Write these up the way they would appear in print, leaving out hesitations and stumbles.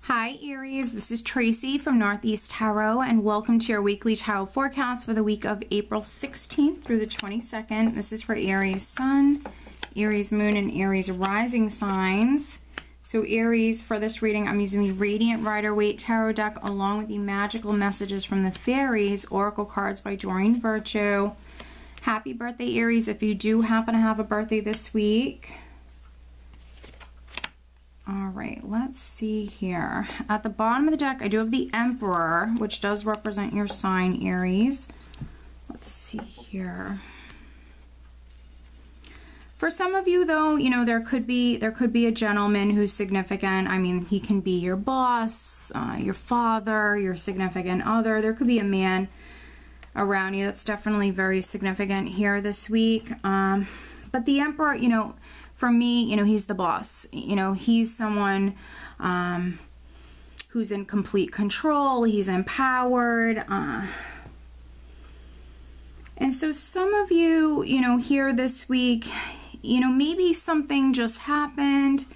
Hi Aries, this is Tracy from Northeast Tarot and welcome to your weekly tarot forecast for the week of April 16th through the 22nd. This is for Aries Sun, Aries Moon, and Aries Rising signs. So Aries, for this reading, I'm using the Radiant Rider-Waite Tarot deck along with the Magical Messages from the Fairies Oracle cards by Doreen Virtue. Happy birthday Aries if you do happen to have a birthday this week. All right, let's see here. At the bottom of the deck, I do have the Emperor, which does represent your sign, Aries. Let's see here. For some of you, though, you know, there could be a gentleman who's significant. I mean, he can be your boss, your father, your significant other. There could be a man around you that's definitely very significant here this week. But the Emperor, you know, for me, you know, he's the boss. You know, he's someone who's in complete control. He's empowered. And so some of you, you know, here this week, you know, maybe something just happened.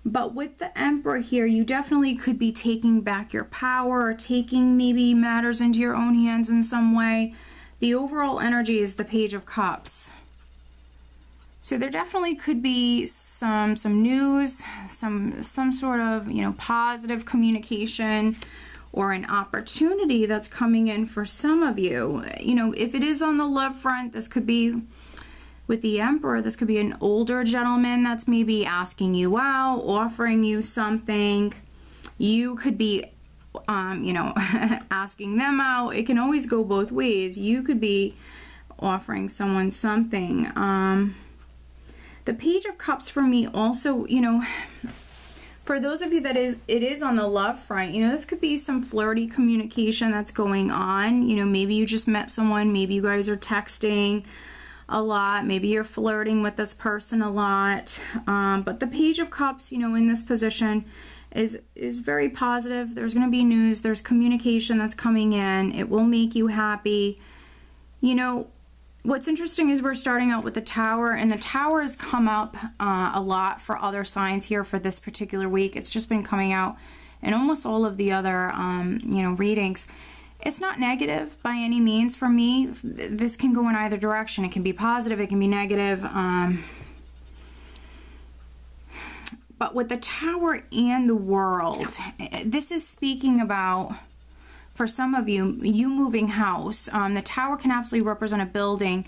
But with the Emperor here, you definitely could be taking back your power or taking maybe matters into your own hands in some way. The overall energy is the Page of Cups. So there definitely could be some news, some sort of, you know, positive communication or an opportunity that's coming in for some of you. You know, if it is on the love front, this could be with the Emperor. This could be an older gentleman that's maybe asking you out, offering you something. You could be, you know, asking them out. It can always go both ways. You could be offering someone something. The Page of Cups for me also, you know, for those of you that it is on the love front, you know, this could be some flirty communication that's going on. You know, maybe you just met someone, maybe you guys are texting a lot, maybe you're flirting with this person a lot. But the Page of Cups, you know, in this position is very positive. There's going to be news, there's communication that's coming in. It will make you happy. You know, what's interesting is we're starting out with the Tower, and the Tower has come up a lot for other signs here for this particular week. It's just been coming out in almost all of the other, you know, readings. It's not negative by any means for me. This can go in either direction. It can be positive, it can be negative. But with the Tower and the World, this is speaking about, for some of you, you moving house. The Tower can absolutely represent a building.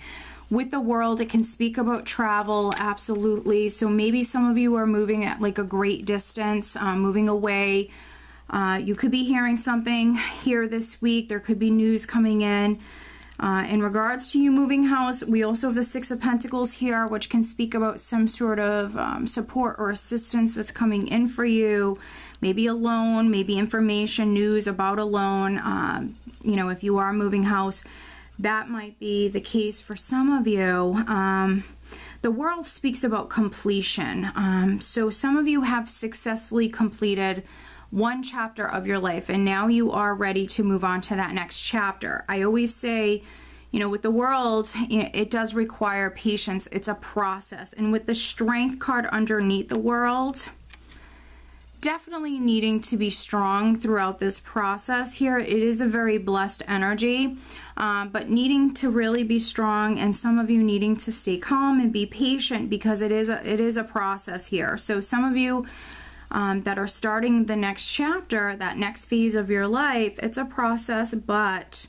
With the World, it can speak about travel, absolutely. So maybe some of you are moving at like a great distance, moving away. You could be hearing something here this week. There could be news coming in. In regards to you moving house, we also have the Six of Pentacles here, which can speak about some sort of support or assistance that's coming in for you. Maybe a loan, maybe information, news about a loan. You know, if you are moving house, that might be the case for some of you. The World speaks about completion. So some of you have successfully completed one chapter of your life, and now you are ready to move on to that next chapter. I always say, you know, with the World, it does require patience. It's a process. And with the Strength card underneath the World, definitely needing to be strong throughout this process here. It is a very blessed energy, but needing to really be strong, and some of you needing to stay calm and be patient, because it is a process here. So some of you that are starting the next chapter, that next phase of your life, it's a process, but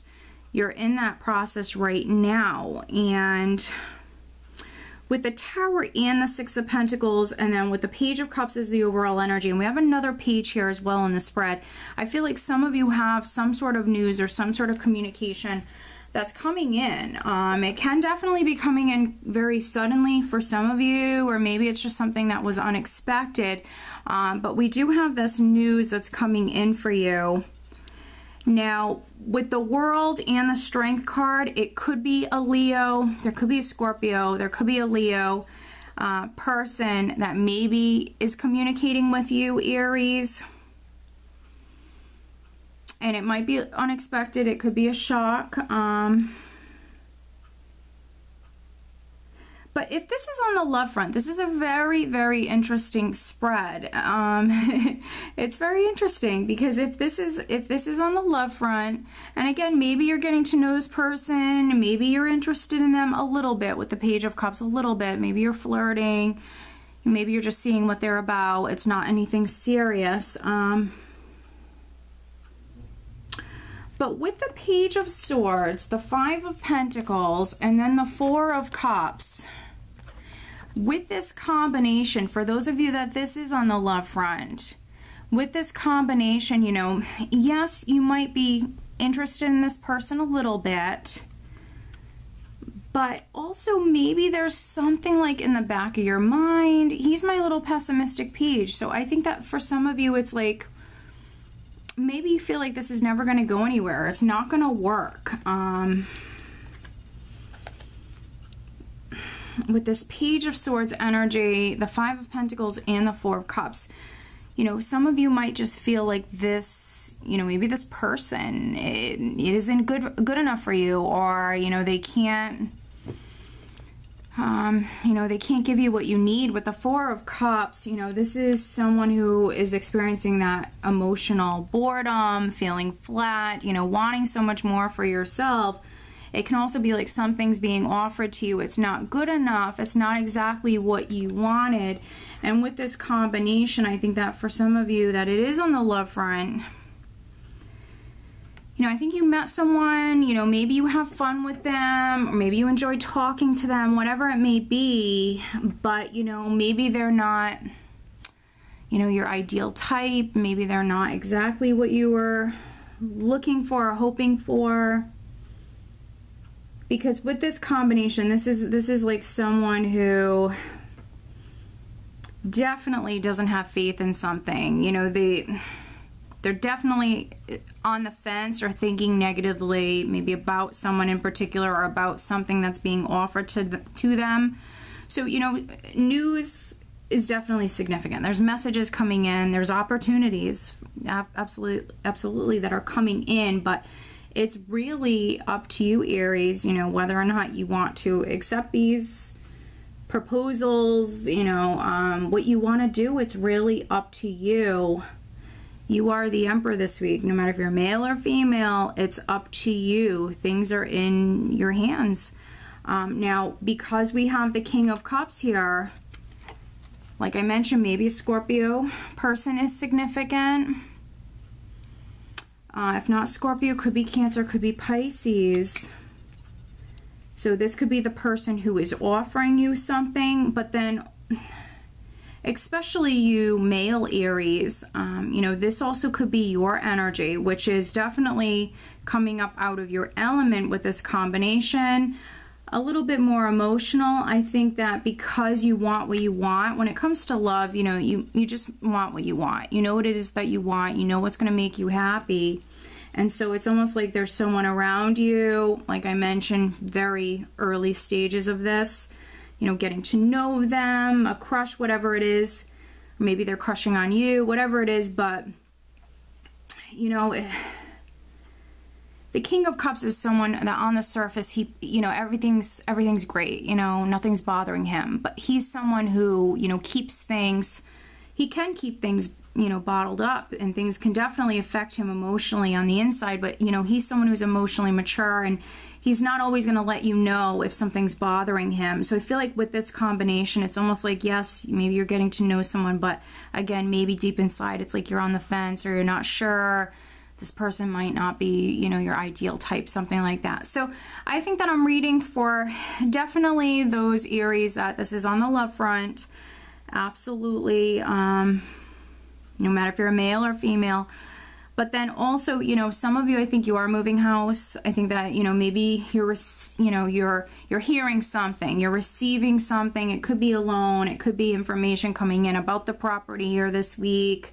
you're in that process right now. And with the Tower and the Six of Pentacles, and then with the Page of Cups is the overall energy, and we have another page here as well in the spread. I feel like some of you have some sort of news or some sort of communication that's coming in. It can definitely be coming in very suddenly for some of you, or maybe it's just something that was unexpected. But we do have this news that's coming in for you. Now, with the World and the Strength card, it could be a Leo, there could be a Scorpio, there could be a Leo person that maybe is communicating with you, Aries. And it might be unexpected, it could be a shock. But if this is on the love front, this is a very, very interesting spread. It's very interesting because if this is on the love front, and again, maybe you're getting to know this person, maybe you're interested in them a little bit with the Page of Cups, a little bit. Maybe you're flirting, maybe you're just seeing what they're about. It's not anything serious. But with the Page of Swords, the Five of Pentacles, and then the Four of Cups, with this combination, for those of you that this is on the love front, with this combination, you know, yes, you might be interested in this person a little bit, but also maybe there's something like in the back of your mind, he's my little pessimistic page. So I think that for some of you, it's like, maybe you feel like this is never going to go anywhere. It's not going to work. With this Page of Swords energy, the Five of Pentacles, and the Four of Cups, you know, some of you might just feel like this, you know, maybe this person, it isn't good enough for you, or, you know, they can't, you know, they can't give you what you need. With the Four of Cups, you know, this is someone who is experiencing that emotional boredom, feeling flat, you know, wanting so much more for yourself. It can also be like something's being offered to you. It's not good enough. It's not exactly what you wanted. And with this combination, I think that for some of you that it is on the love front, you know, I think you met someone, you know, maybe you have fun with them, or maybe you enjoy talking to them, whatever it may be, but, you know, maybe they're not, you know, your ideal type. Maybe they're not exactly what you were looking for or hoping for. Because with this combination, this is like someone who definitely doesn't have faith in something. You know, they're definitely on the fence or thinking negatively, maybe about someone in particular or about something that's being offered to them. So, you know, news is definitely significant. There's messages coming in. There's opportunities, absolutely, that are coming in, but it's really up to you, Aries, you know, whether or not you want to accept these proposals, you know, what you want to do. It's really up to you. You are the Emperor this week. No matter if you're male or female, it's up to you. Things are in your hands. Now, because we have the King of Cups here, like I mentioned, maybe a Scorpio person is significant. If not Scorpio, could be Cancer, could be Pisces. So this could be the person who is offering you something, but then especially you male Aries, you know, this also could be your energy, which is definitely coming up out of your element with this combination. A little bit more emotional. I think that because you want what you want, when it comes to love, you know, you just want what you want. You know what it is that you want. You know what's going to make you happy. And so it's almost like there's someone around you, like I mentioned, very early stages of this, you know, getting to know them, a crush, whatever it is. Maybe they're crushing on you, whatever it is, but, you know, the King of Cups is someone that on the surface, he, you know, everything's great, you know, nothing's bothering him, but he's someone who, you know, keeps things, he can keep things, you know, bottled up, and things can definitely affect him emotionally on the inside, but, you know, he's someone who's emotionally mature, and he's not always going to let you know if something's bothering him. So I feel like with this combination, it's almost like, yes, maybe you're getting to know someone, but again, maybe deep inside, it's like you're on the fence or you're not sure. This person might not be, you know, your ideal type, something like that. So I think that I'm reading for definitely those Aries that this is on the love front. Absolutely. No matter if you're a male or female. But then also, you know, some of you, I think you are moving house. I think that, you know, maybe you're, you know, you're hearing something, you're receiving something. It could be a loan. It could be information coming in about the property here this week.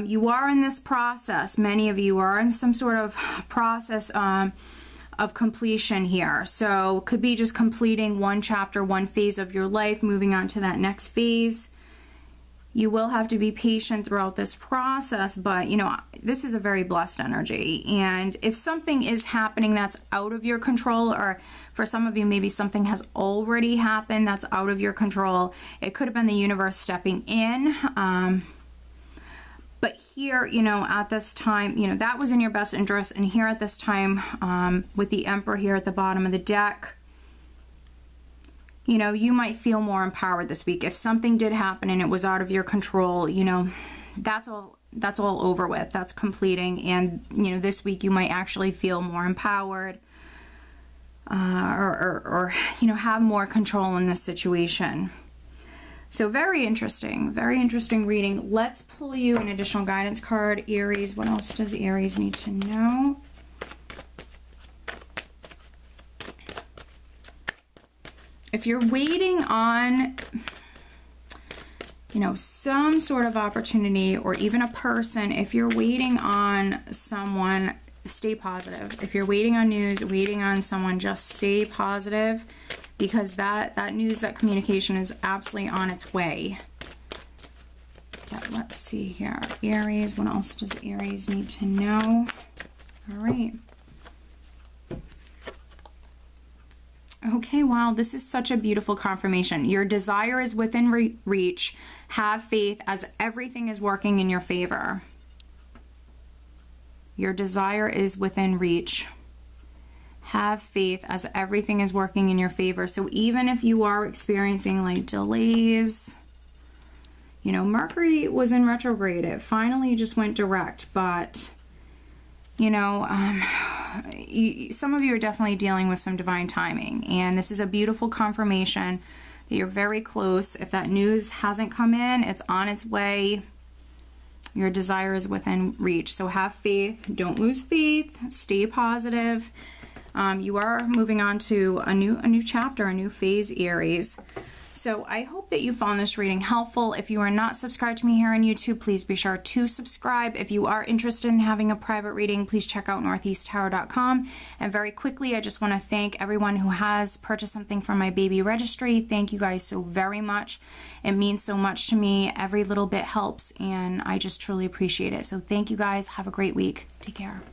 You are in this process. Many of you are in some sort of process of completion here. So it could be just completing one chapter, one phase of your life, moving on to that next phase. You will have to be patient throughout this process, but you know, this is a very blessed energy. And if something is happening that's out of your control, or for some of you, maybe something has already happened that's out of your control, it could have been the universe stepping in. But here, you know, at this time, you know, that was in your best interest. And here at this time, with the Emperor here at the bottom of the deck, you know, you might feel more empowered this week. If something did happen and it was out of your control, you know, that's all over with. That's completing. And, you know, this week you might actually feel more empowered, or, you know, have more control in this situation. So very interesting reading. Let's pull you an additional guidance card. Aries, what else does Aries need to know? If you're waiting on, you know, some sort of opportunity or even a person, if you're waiting on someone, stay positive. If you're waiting on news, waiting on someone, just stay positive, because that news, that communication is absolutely on its way. But let's see here. Aries, what else does Aries need to know? All right. Okay, wow, this is such a beautiful confirmation. Your desire is within reach. Have faith, as everything is working in your favor. Your desire is within reach. Have faith, as everything is working in your favor. So even if you are experiencing like delays, you know, Mercury was in retrograde. It finally just went direct, but you know, some of you are definitely dealing with some divine timing, and this is a beautiful confirmation that you're very close. If that news hasn't come in, it's on its way. Your desire is within reach. So have faith. Don't lose faith. Stay positive. You are moving on to a new chapter, a new phase, Aries. So I hope that you found this reading helpful. If you are not subscribed to me here on YouTube, please be sure to subscribe. If you are interested in having a private reading, please check out northeasttarot.com. And very quickly, I just want to thank everyone who has purchased something from my baby registry. Thank you guys so very much. It means so much to me. Every little bit helps, and I just truly appreciate it. So thank you guys. Have a great week. Take care.